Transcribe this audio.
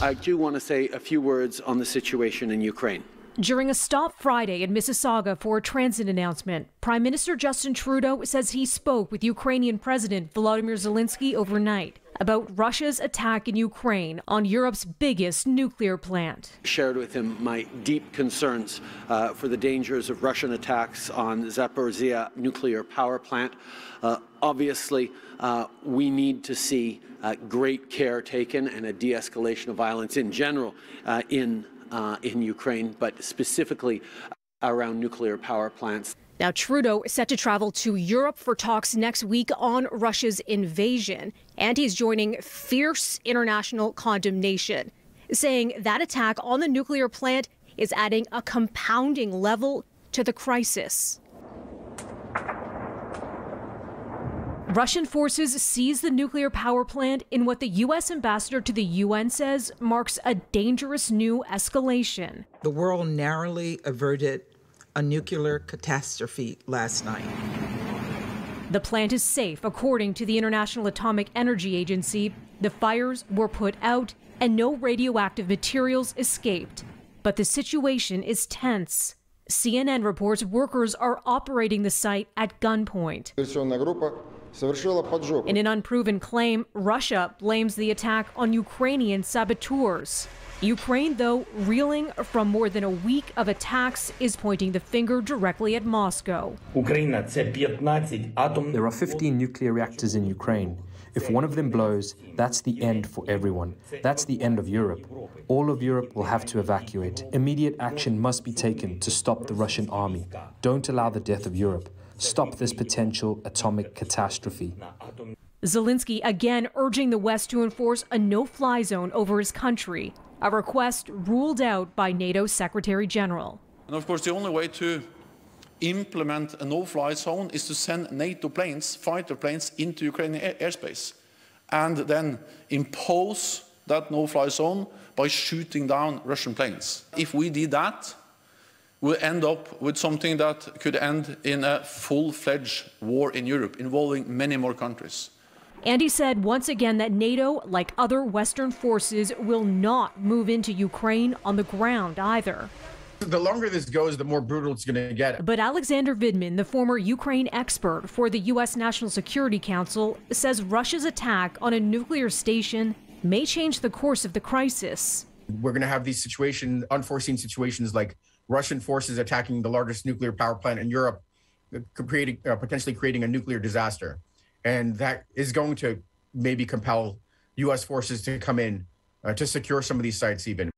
I do want to say a few words on the situation in Ukraine. During a stop Friday in Mississauga for a transit announcement, Prime Minister Justin Trudeau says he spoke with Ukrainian President Volodymyr Zelensky overnight about Russia's attack in Ukraine on Europe's biggest nuclear plant. Shared with him my deep concerns for the dangers of Russian attacks on Zaporizhzhia nuclear power plant. Obviously, we need to see great care taken and a de-escalation of violence in general in Ukraine, but specifically around nuclear power plants. Now, Trudeau is set to travel to Europe for talks next week on Russia's invasion, and he's joining fierce international condemnation, saying that attack on the nuclear plant is adding a compounding level to the crisis. Russian forces seized the nuclear power plant in what the U.S. ambassador to the UN says marks a dangerous new escalation. The world narrowly averted a nuclear catastrophe last night. The plant is safe, according to the International Atomic Energy Agency. The fires were put out and no radioactive materials escaped. But the situation is tense. CNN reports workers are operating the site at gunpoint. In an unproven claim, Russia blames the attack on Ukrainian saboteurs. Ukraine, though, reeling from more than a week of attacks, is pointing the finger directly at Moscow. There are 15 nuclear reactors in Ukraine. If one of them blows, that's the end for everyone. That's the end of Europe. All of Europe will have to evacuate. Immediate action must be taken to stop the Russian army. Don't allow the death of Europe. Stop this potential atomic catastrophe. Zelensky again urging the West to enforce a no-fly zone over his country, a request ruled out by NATO's Secretary General. And of course, the only way to implement a no-fly zone is to send NATO planes, fighter planes, into Ukrainian airspace, and then impose that no-fly zone by shooting down Russian planes. If we did that, we'll end up with something that could end in a full-fledged war in Europe, involving many more countries. And he said once again that NATO, like other Western forces, will not move into Ukraine on the ground either. The longer this goes, the more brutal it's going to get. But Alexander Vidman, the former Ukraine expert for the U.S. National Security Council, says Russia's attack on a nuclear station may change the course of the crisis. We're going to have these situations, unforeseen situations like Russian forces attacking the largest nuclear power plant in Europe, potentially creating a nuclear disaster. And that is going to maybe compel U.S. forces to come in to secure some of these sites even.